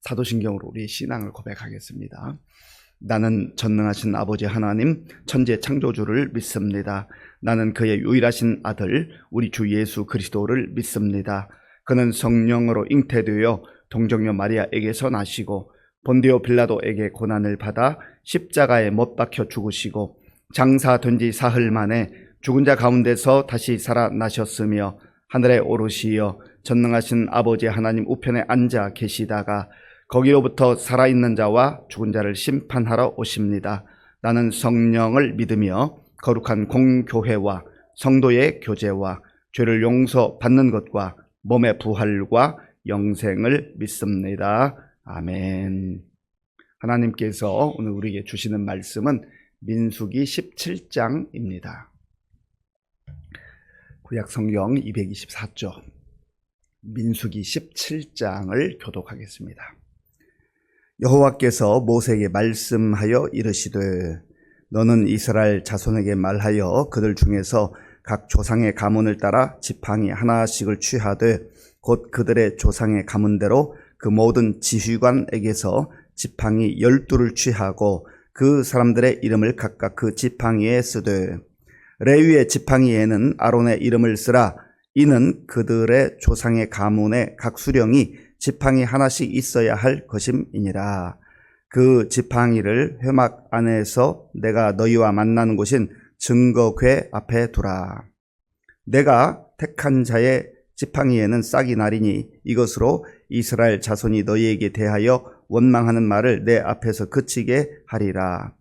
사도신경으로 우리 신앙을 고백하겠습니다. 나는 전능하신 아버지 하나님 천지 창조주를 믿습니다. 나는 그의 유일하신 아들 우리 주 예수 그리스도를 믿습니다. 그는 성령으로 잉태되어 동정녀 마리아에게서 나시고 본디오 빌라도에게 고난을 받아 십자가에 못 박혀 죽으시고 장사된 지 사흘 만에 죽은 자 가운데서 다시 살아나셨으며 하늘에 오르시어 전능하신 아버지 하나님 우편에 앉아 계시다가 거기로부터 살아있는 자와 죽은 자를 심판하러 오십니다. 나는 성령을 믿으며 거룩한 공교회와 성도의 교제와 죄를 용서받는 것과 몸의 부활과 영생을 믿습니다. 아멘. 하나님께서 오늘 우리에게 주시는 말씀은 민수기 17장입니다. 구약 성경 224쪽 민수기 17장을 교독하겠습니다. 여호와께서 모세에게 말씀하여 이르시되 너는 이스라엘 자손에게 말하여 그들 중에서 각 조상의 가문을 따라 지팡이 하나씩을 취하되 곧 그들의 조상의 가문대로 그 모든 지휘관에게서 지팡이 12를 취하고 그 사람들의 이름을 각각 그 지팡이에 쓰되 레위의 지팡이에는 아론의 이름을 쓰라. 이는 그들의 조상의 가문의 각 수령이 지팡이 하나씩 있어야 할 것임이니라. 그 지팡이를 회막 안에서 내가 너희와 만나는 곳인 증거궤 앞에 두라. 내가 택한 자의 지팡이에는 싹이 나리니 이것으로 이스라엘 자손이 너희에게 대하여 원망하는 말을 내 앞에서 그치게 하리라.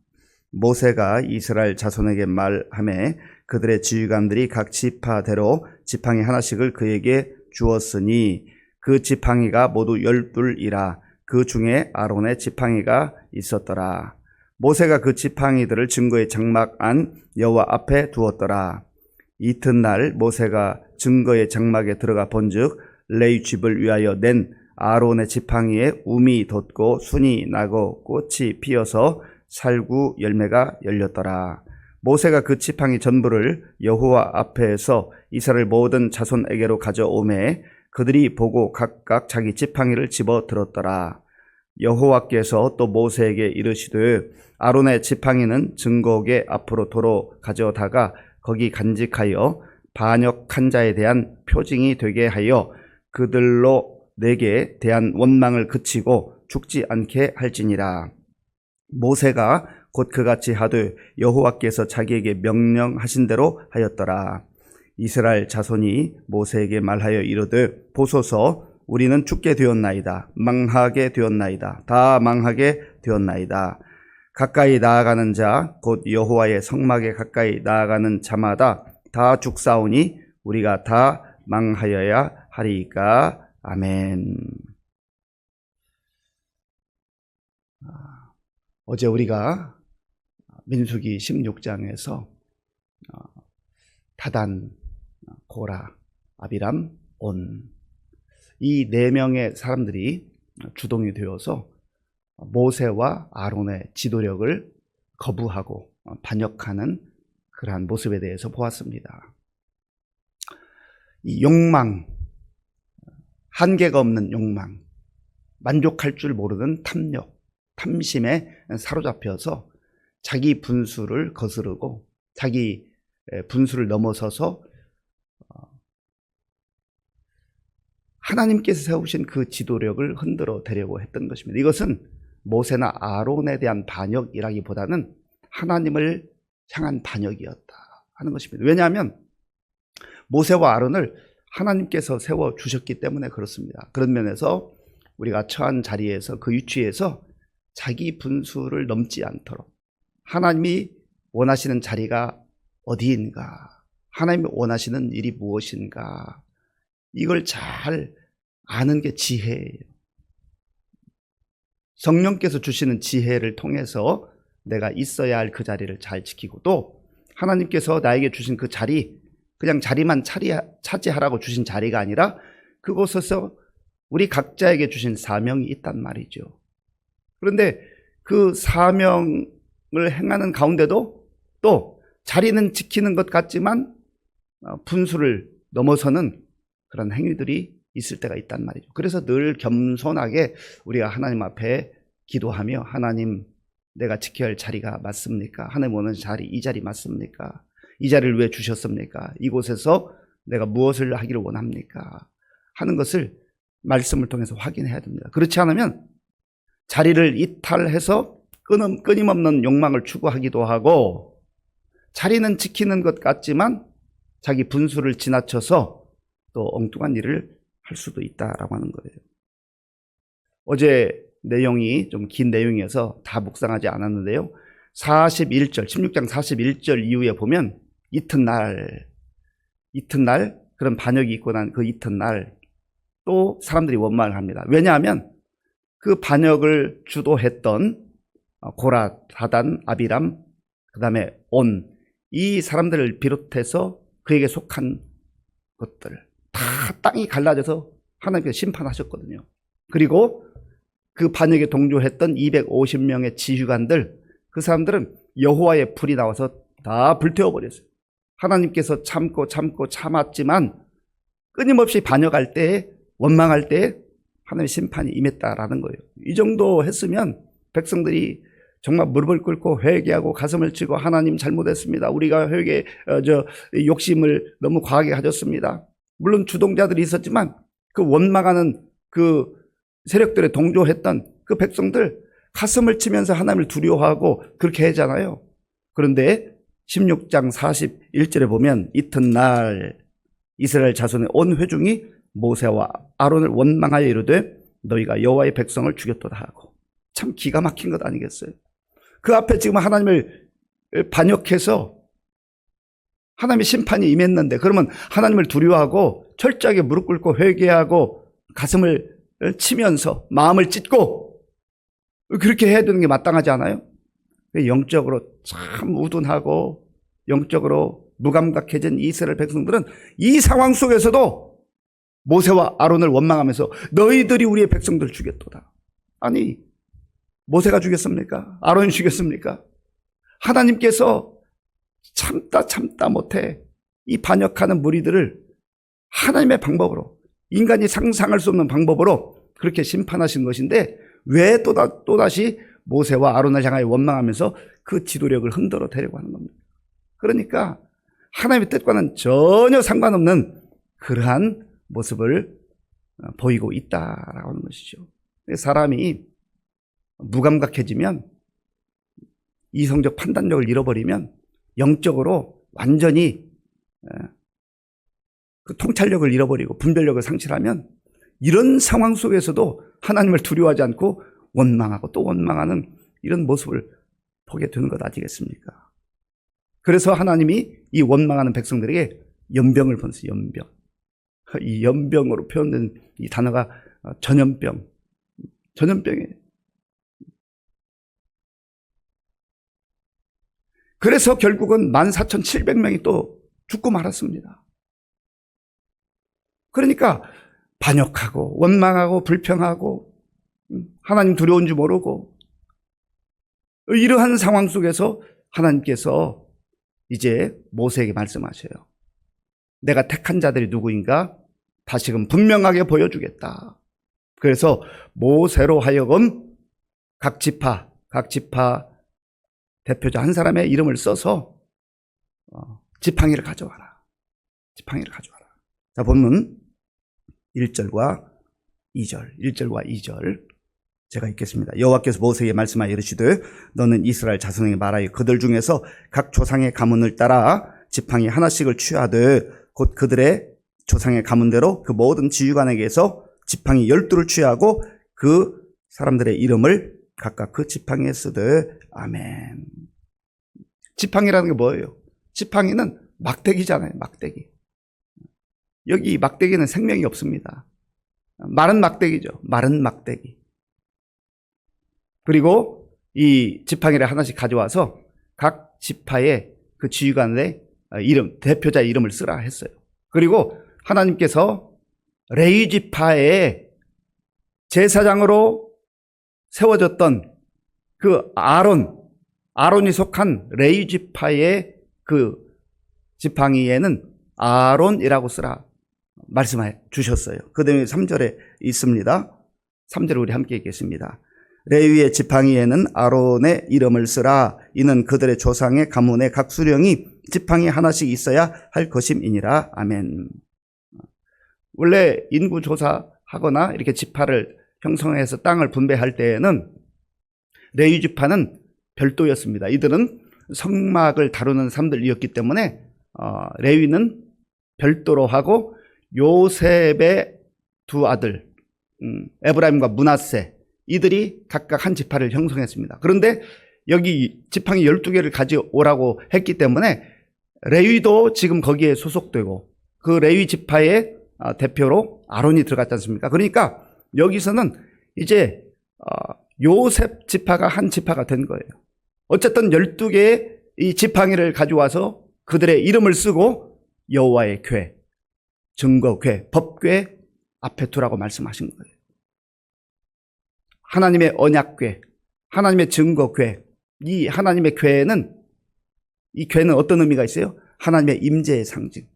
모세가 이스라엘 자손에게 말하매 그들의 지휘관들이 각 지파대로 지팡이 하나씩을 그에게 주었으니 그 지팡이가 모두 12이라. 그 중에 아론의 지팡이가 있었더라. 모세가 그 지팡이들을 증거의 장막 안 여호와 앞에 두었더라. 이튿날 모세가 증거의 장막에 들어가 본즉 레위 집을 위하여 낸 아론의 지팡이에 움이 돋고 순이 나고 꽃이 피어서 살구 열매가 열렸더라. 모세가 그 지팡이 전부를 여호와 앞에서 이스라엘 모든 자손에게로 가져오매 그들이 보고 각각 자기 지팡이를 집어 들었더라. 여호와께서 또 모세에게 이르시되 아론의 지팡이는 증거궤 앞으로 도로 가져다가 거기 간직하여 반역한 자에 대한 표징이 되게 하여 그들로 내게 대한 원망을 그치고 죽지 않게 할지니라. 모세가 곧 그같이 하되 여호와께서 자기에게 명령하신 대로 하였더라. 이스라엘 자손이 모세에게 말하여 이르되 보소서 우리는 죽게 되었나이다. 망하게 되었나이다. 다 망하게 되었나이다. 가까이 나아가는 자 곧 여호와의 성막에 가까이 나아가는 자마다 다 죽사오니 우리가 다 망하여야 하리이까. 아멘. 어제 우리가 민수기 16장에서 다단, 고라, 아비람, 온 이 4명의 사람들이 주동이 되어서 모세와 아론의 지도력을 거부하고 반역하는 그러한 모습에 대해서 보았습니다. 이 욕망, 한계가 없는 욕망, 만족할 줄 모르는 탐욕, 탐심에 사로잡혀서 자기 분수를 거스르고 자기 분수를 넘어서서 하나님께서 세우신 그 지도력을 흔들어 대려고 했던 것입니다. 이것은 모세나 아론에 대한 반역이라기보다는 하나님을 향한 반역이었다 하는 것입니다. 왜냐하면 모세와 아론을 하나님께서 세워주셨기 때문에 그렇습니다. 그런 면에서 우리가 처한 자리에서 그 위치에서 자기 분수를 넘지 않도록 하나님이 원하시는 자리가 어디인가, 하나님이 원하시는 일이 무엇인가, 이걸 잘 아는 게 지혜예요. 성령께서 주시는 지혜를 통해서 내가 있어야 할 그 자리를 잘 지키고 또 하나님께서 나에게 주신 그 자리, 그냥 자리만 차지하라고 주신 자리가 아니라 그곳에서 우리 각자에게 주신 사명이 있단 말이죠. 그런데 그 사명을 행하는 가운데도 또 자리는 지키는 것 같지만 분수를 넘어서는 그런 행위들이 있을 때가 있단 말이죠. 그래서 늘 겸손하게 우리가 하나님 앞에 기도하며 하나님 내가 지켜야 할 자리가 맞습니까? 하나님 원하는 자리, 이 자리 맞습니까? 이 자리를 왜 주셨습니까? 이곳에서 내가 무엇을 하기를 원합니까? 하는 것을 말씀을 통해서 확인해야 됩니다. 그렇지 않으면 자리를 이탈해서 끊임없는 욕망을 추구하기도 하고 자리는 지키는 것 같지만 자기 분수를 지나쳐서 또 엉뚱한 일을 할 수도 있다라고 하는 거예요. 어제 내용이 좀 긴 내용이어서 다 묵상하지 않았는데요. 41절, 16장 41절 이후에 보면 이튿날 그런 반역이 있고 난 그 이튿날 또 사람들이 원망을 합니다. 왜냐하면 그 반역을 주도했던 고라, 다단, 아비람, 그 다음에 온, 이 사람들을 비롯해서 그에게 속한 것들 다 땅이 갈라져서 하나님께서 심판하셨거든요. 그리고 그 반역에 동조했던 250명의 지휘관들, 그 사람들은 여호와의 불이 나와서 다 불태워버렸어요. 하나님께서 참았지만 끊임없이 반역할 때, 원망할 때 하나님의 심판이 임했다라는 거예요. 이 정도 했으면 백성들이 정말 무릎을 꿇고 회개하고 가슴을 치고 하나님 잘못했습니다. 우리가 욕심을 너무 과하게 가졌습니다. 물론 주동자들이 있었지만 그 원망하는 그 세력들에 동조했던 그 백성들 가슴을 치면서 하나님을 두려워하고 그렇게 하잖아요. 그런데 16장 41절에 보면 이튿날 이스라엘 자손의 온 회중이 모세와 아론을 원망하여 이르되 너희가 여호와의 백성을 죽였도다 하고. 참 기가 막힌 것 아니겠어요? 그 앞에 지금 하나님을 반역해서 하나님의 심판이 임했는데 그러면 하나님을 두려워하고 철저하게 무릎 꿇고 회개하고 가슴을 치면서 마음을 찢고 그렇게 해야 되는 게 마땅하지 않아요? 영적으로 참 우둔하고 영적으로 무감각해진 이스라엘 백성들은 이 상황 속에서도 모세와 아론을 원망하면서 너희들이 우리의 백성들을 죽였도다. 아니 모세가 죽였습니까? 아론이 죽였습니까? 하나님께서 참다 못해 이 반역하는 무리들을 하나님의 방법으로 인간이 상상할 수 없는 방법으로 그렇게 심판하신 것인데 왜 또다시 모세와 아론을 향하여 원망하면서 그 지도력을 흔들어 대려고 하는 겁니다. 그러니까 하나님의 뜻과는 전혀 상관없는 그러한 모습을 보이고 있다라고 하는 것이죠. 사람이 무감각해지면 이성적 판단력을 잃어버리면 영적으로 완전히 그 통찰력을 잃어버리고 분별력을 상실하면 이런 상황 속에서도 하나님을 두려워하지 않고 원망하고 또 원망하는 이런 모습을 보게 되는 것 아니겠습니까? 그래서 하나님이 이 원망하는 백성들에게 연병을 보냈어요. 연병. 이 연병으로 표현된 이 단어가 전염병이에요. 그래서 결국은 14,700명이 또 죽고 말았습니다. 그러니까 반역하고 원망하고 불평하고 하나님 두려운 줄 모르고 이러한 상황 속에서 하나님께서 이제 모세에게 말씀하셔요. 내가 택한 자들이 누구인가 다시금 분명하게 보여주겠다. 그래서 모세로 하여금 각 지파 대표자 한 사람의 이름을 써서 지팡이를 가져와라. 자, 본문 1절과 2절 제가 읽겠습니다. 여호와께서 모세에게 말씀하여 이르시되 너는 이스라엘 자손에게 말하여 그들 중에서 각 조상의 가문을 따라 지팡이 하나씩을 취하되 곧 그들의 조상의 가문대로 그 모든 지휘관에게서 지팡이 12를 취하고 그 사람들의 이름을 각각 그 지팡이에 쓰되 아멘. 지팡이라는 게 뭐예요? 지팡이는 막대기잖아요. 막대기. 여기 막대기는 생명이 없습니다. 마른 막대기죠. 마른 막대기. 그리고 이 지팡이를 하나씩 가져와서 각 지파의 그 지휘관의 이름, 대표자의 이름을 쓰라 했어요. 그리고 하나님께서 레위 지파의 제사장으로 세워졌던 그 아론이 속한 레위 지파의 그 지팡이에는 아론이라고 쓰라 말씀해 주셨어요. 그 다음에 3절에 있습니다. 3절에 우리 함께 읽겠습니다. 레위의 지팡이에는 아론의 이름을 쓰라. 이는 그들의 조상의 가문의 각 수령이 지팡이 하나씩 있어야 할 것임이니라. 아멘. 원래 인구 조사하거나 이렇게 지파를 형성해서 땅을 분배할 때에는 레위 지파는 별도였습니다. 이들은 성막을 다루는 사람들이었기 때문에 레위는 별도로 하고 요셉의 두 아들 에브라임과 므낫세 이들이 각각 한 지파를 형성했습니다. 그런데 여기 지팡이 12개를 가져오라고 했기 때문에 레위도 지금 거기에 소속되고 그 레위 지파의 대표로 아론이 들어갔지 않습니까? 그러니까 여기서는 이제 요셉 지파가 한 지파가 된 거예요. 어쨌든 12개의 이 지팡이를 가져와서 그들의 이름을 쓰고 여호와의 궤, 증거궤, 법궤 앞에 두라고 말씀하신 거예요. 하나님의 언약궤, 하나님의 증거궤, 이 하나님의 궤는 이 궤는 어떤 의미가 있어요? 하나님의 임재의 상징.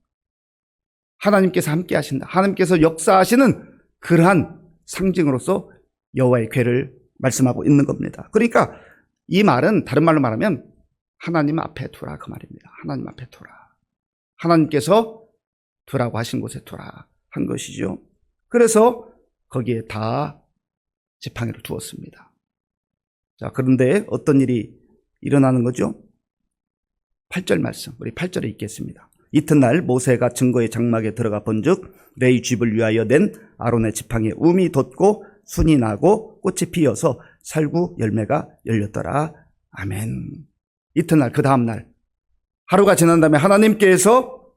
하나님께서 함께 하신다. 하나님께서 역사하시는 그러한 상징으로서 여호와의 궤를 말씀하고 있는 겁니다. 그러니까 이 말은 다른 말로 말하면 하나님 앞에 두라 그 말입니다. 하나님 앞에 두라. 하나님께서 두라고 하신 곳에 두라 한 것이죠. 그래서 거기에 다 지팡이를 두었습니다. 자, 그런데 어떤 일이 일어나는 거죠? 8절 말씀, 우리 8절에 읽겠습니다. 이튿날 모세가 증거의 장막에 들어가 본즉 레위 집을 위하여 낸 아론의 지팡이에 움이 돋고 순이 나고 꽃이 피어서 살구 열매가 열렸더라. 아멘. 이튿날 그 다음날 하루가 지난 다음에 하나님께서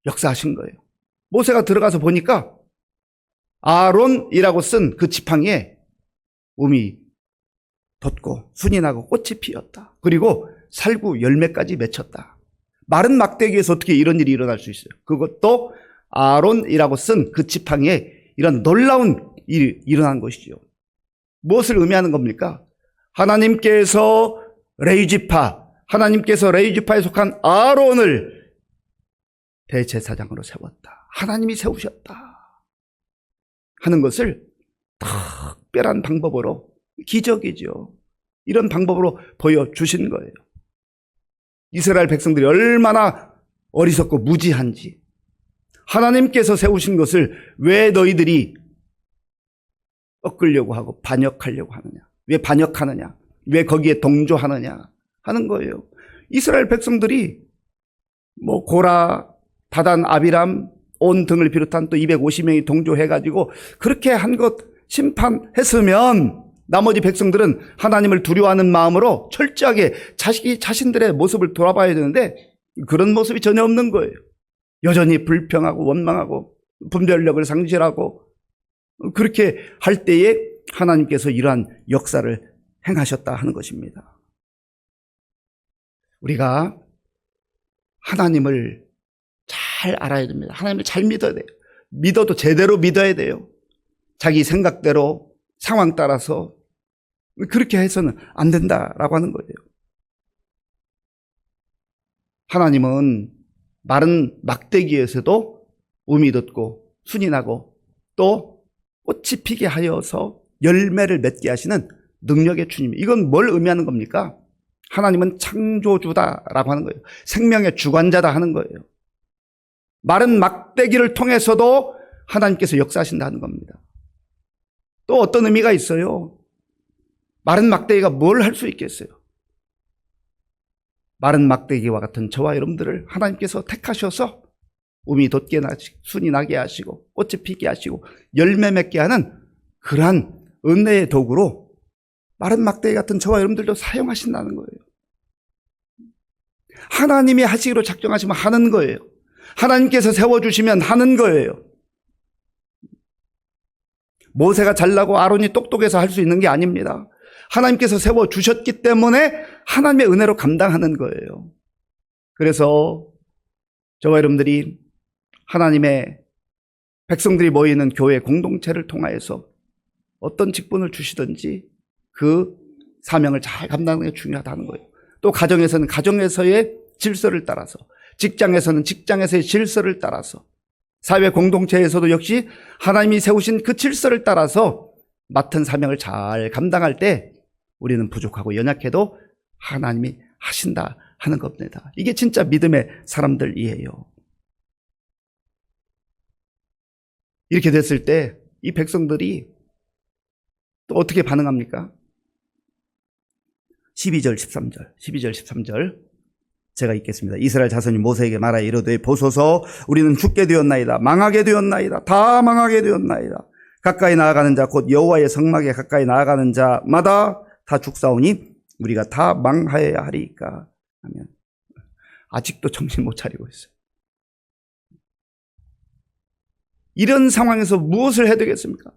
역사하신 거예요. 모세가 들어가서 보니까 아론이라고 쓴 그 지팡이에 움이 돋고 순이 나고 꽃이 피었다. 그리고 살구 열매까지 맺혔다. 마른 막대기에서 어떻게 이런 일이 일어날 수 있어요? 그것도 아론이라고 쓴 그 지팡이에 이런 놀라운 일이 일어난 것이죠. 무엇을 의미하는 겁니까? 하나님께서 레위지파, 하나님께서 레위지파에 속한 아론을 대제사장으로 세웠다. 하나님이 세우셨다 하는 것을 특별한 방법으로, 기적이죠. 이런 방법으로 보여주신 거예요. 이스라엘 백성들이 얼마나 어리석고 무지한지, 하나님께서 세우신 것을 왜 너희들이 꺾으려고 하고 반역하려고 하느냐, 왜 반역하느냐, 왜 거기에 동조하느냐 하는 거예요. 이스라엘 백성들이 고라, 다단, 아비람, 온 등을 비롯한 또 250명이 동조해가지고 그렇게 한 것 심판했으면 나머지 백성들은 하나님을 두려워하는 마음으로 철저하게 자신들의 모습을 돌아봐야 되는데 그런 모습이 전혀 없는 거예요. 여전히 불평하고 원망하고 분별력을 상실하고 그렇게 할 때에 하나님께서 이러한 역사를 행하셨다 하는 것입니다. 우리가 하나님을 잘 알아야 됩니다. 하나님을 잘 믿어야 돼요. 믿어도 제대로 믿어야 돼요. 자기 생각대로 상황 따라서 그렇게 해서는 안 된다라고 하는 거예요. 하나님은 마른 막대기에서도 움이 돋고 순이 나고 또 꽃이 피게 하여서 열매를 맺게 하시는 능력의 주님. 이건 뭘 의미하는 겁니까? 하나님은 창조주다라고 하는 거예요. 생명의 주관자다 하는 거예요. 마른 막대기를 통해서도 하나님께서 역사하신다는 겁니다. 또 어떤 의미가 있어요? 마른 막대기가 뭘 할 수 있겠어요? 마른 막대기와 같은 저와 여러분들을 하나님께서 택하셔서 움이 돋게 하시고 순이 나게 하시고 꽃이 피게 하시고 열매 맺게 하는 그러한 은혜의 도구로 마른 막대기 같은 저와 여러분들도 사용하신다는 거예요. 하나님이 하시기로 작정하시면 하는 거예요. 하나님께서 세워주시면 하는 거예요. 모세가 잘나고 아론이 똑똑해서 할 수 있는 게 아닙니다. 하나님께서 세워주셨기 때문에 하나님의 은혜로 감당하는 거예요. 그래서 저와 여러분들이 하나님의 백성들이 모이는 교회 공동체를 통하여서 어떤 직분을 주시든지 그 사명을 잘 감당하는 게 중요하다는 거예요. 또 가정에서는 가정에서의 질서를 따라서, 직장에서는 직장에서의 질서를 따라서 사회 공동체에서도 역시 하나님이 세우신 그 질서를 따라서 맡은 사명을 잘 감당할 때 우리는 부족하고 연약해도 하나님이 하신다 하는 겁니다. 이게 진짜 믿음의 사람들이에요. 이렇게 됐을 때 이 백성들이 또 어떻게 반응합니까? 12절 13절 제가 읽겠습니다. 이스라엘 자손이 모세에게 말하여 이르되 보소서 우리는 죽게 되었나이다. 망하게 되었나이다. 다 망하게 되었나이다. 가까이 나아가는 자 곧 여호와의 성막에 가까이 나아가는 자마다 다 죽사오니 우리가 다 망하여야 하리이까 하면 아직도 정신 못 차리고 있어요. 이런 상황에서 무엇을 해야 되겠습니까?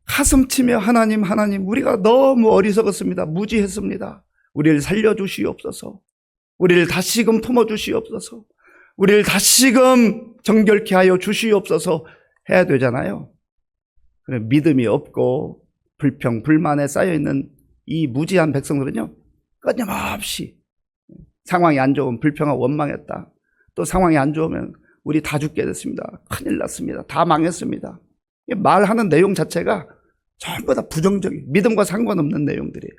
가슴치며 하나님 우리가 너무 어리석었습니다. 무지했습니다. 우리를 살려주시옵소서. 우리를 다시금 품어주시옵소서. 우리를 다시금 정결케 하여 주시옵소서 해야 되잖아요. 믿음이 없고 불평, 불만에 쌓여있는 이 무지한 백성들은요, 끊임없이 상황이 안 좋으면 불평하고 원망했다. 또 상황이 안 좋으면 우리 다 죽게 됐습니다. 큰일 났습니다. 다 망했습니다. 말하는 내용 자체가 전부 다 부정적인, 믿음과 상관없는 내용들이에요.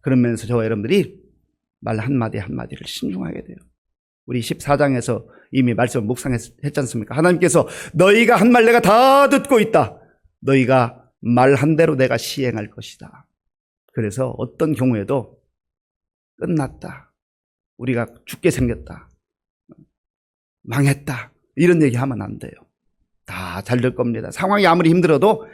그러면서 저와 여러분들이 말 한마디 한마디를 신중하게 돼요. 우리 14장에서 이미 말씀을 묵상했지 않습니까? 하나님께서 너희가 한 말 내가 다 듣고 있다. 너희가 말한 대로 내가 시행할 것이다. 그래서 어떤 경우에도 끝났다. 우리가 죽게 생겼다. 망했다. 이런 얘기 하면 안 돼요. 다 잘 될 겁니다. 상황이 아무리 힘들어도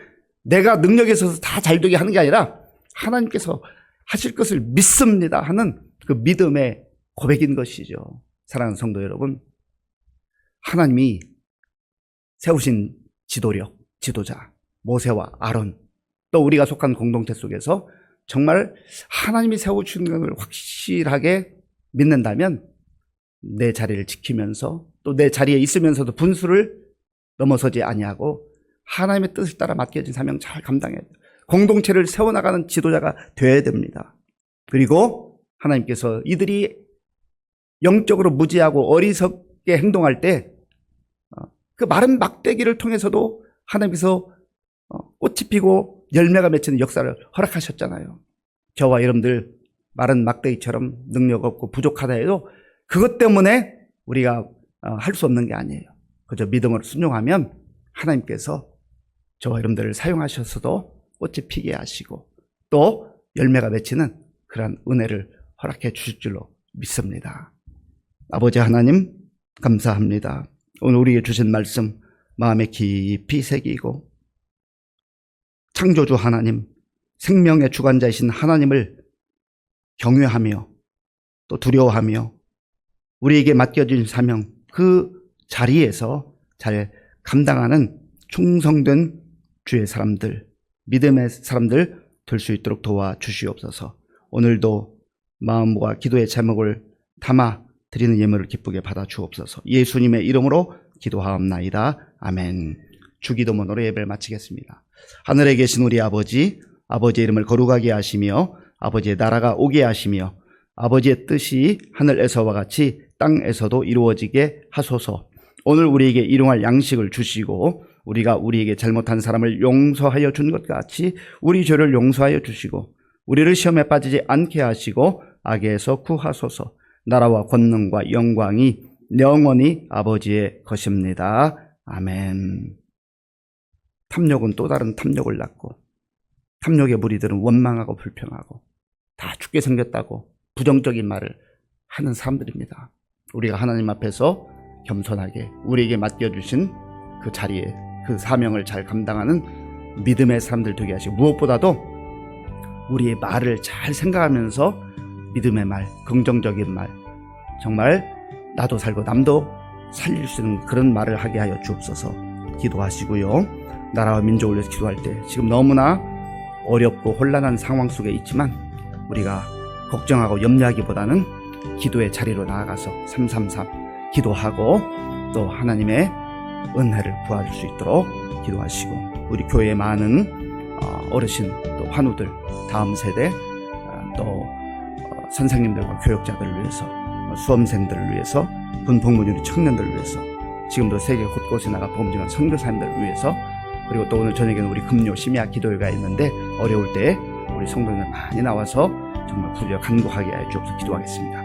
내가 능력이 있어서 다 잘 되게 하는 게 아니라 하나님께서 하실 것을 믿습니다 하는 그 믿음의 고백인 것이죠. 사랑하는 성도 여러분, 하나님이 세우신 지도력, 지도자 모세와 아론, 또 우리가 속한 공동체 속에서 정말 하나님이 세우신 것을 확실하게 믿는다면 내 자리를 지키면서 또 내 자리에 있으면서도 분수를 넘어서지 아니하고 하나님의 뜻을 따라 맡겨진 사명 잘 감당해야 돼요. 공동체를 세워나가는 지도자가 되어야 됩니다. 그리고 하나님께서 이들이 영적으로 무지하고 어리석게 행동할 때 그 마른 막대기를 통해서도 하나님께서 꽃이 피고 열매가 맺히는 역사를 허락하셨잖아요. 저와 여러분들 마른 막대기처럼 능력 없고 부족하다 해도 그것 때문에 우리가 할 수 없는 게 아니에요. 그저 믿음으로 순종하면 하나님께서 저와 여러분들을 사용하셔서도 꽃이 피게 하시고 또 열매가 맺히는 그런 은혜를 허락해 주실 줄로 믿습니다. 아버지 하나님 감사합니다. 오늘 우리에게 주신 말씀 마음에 깊이 새기고 창조주 하나님, 생명의 주관자이신 하나님을 경외하며 또 두려워하며 우리에게 맡겨진 사명 그 자리에서 잘 감당하는 충성된 주의 사람들, 믿음의 사람들 될 수 있도록 도와주시옵소서. 오늘도 마음과 기도의 제목을 담아 드리는 예물을 기쁘게 받아 주옵소서. 예수님의 이름으로 기도하옵나이다. 아멘. 주기도문으로 예배를 마치겠습니다. 하늘에 계신 우리 아버지, 아버지의 이름을 거룩하게 하시며 아버지의 나라가 오게 하시며 아버지의 뜻이 하늘에서와 같이 땅에서도 이루어지게 하소서. 오늘 우리에게 일용할 양식을 주시고 우리가 우리에게 잘못한 사람을 용서하여 준 것 같이 우리 죄를 용서하여 주시고 우리를 시험에 빠지지 않게 하시고 악에서 구하소서. 나라와 권능과 영광이 영원히 아버지의 것입니다. 아멘. 탐욕은 또 다른 탐욕을 낳고 탐욕의 무리들은 원망하고 불평하고 다 죽게 생겼다고 부정적인 말을 하는 사람들입니다. 우리가 하나님 앞에서 겸손하게 우리에게 맡겨주신 그 자리에 그 사명을 잘 감당하는 믿음의 사람들 되게 하시고 무엇보다도 우리의 말을 잘 생각하면서 믿음의 말, 긍정적인 말, 정말 나도 살고 남도 살릴 수 있는 그런 말을 하게 하여 주옵소서. 기도하시고요. 나라와 민족을 위해서 기도할 때 지금 너무나 어렵고 혼란한 상황 속에 있지만 우리가 걱정하고 염려하기보다는 기도의 자리로 나아가서 333 기도하고 또 하나님의 은혜를 구할 수 있도록 기도하시고 우리 교회의 많은 어르신 또 환우들 다음 세대 또 선생님들과 교육자들을 위해서 수험생들을 위해서 분봉문율 청년들을 위해서 지금도 세계 곳곳에 나가 복음 전하는 선교사님들을 위해서, 그리고 또 오늘 저녁에는 우리 금요 심야 기도회가 있는데 어려울 때 우리 성도님들 많이 나와서 정말 부르짖어 간구하게 하여 주옵소서. 기도하겠습니다.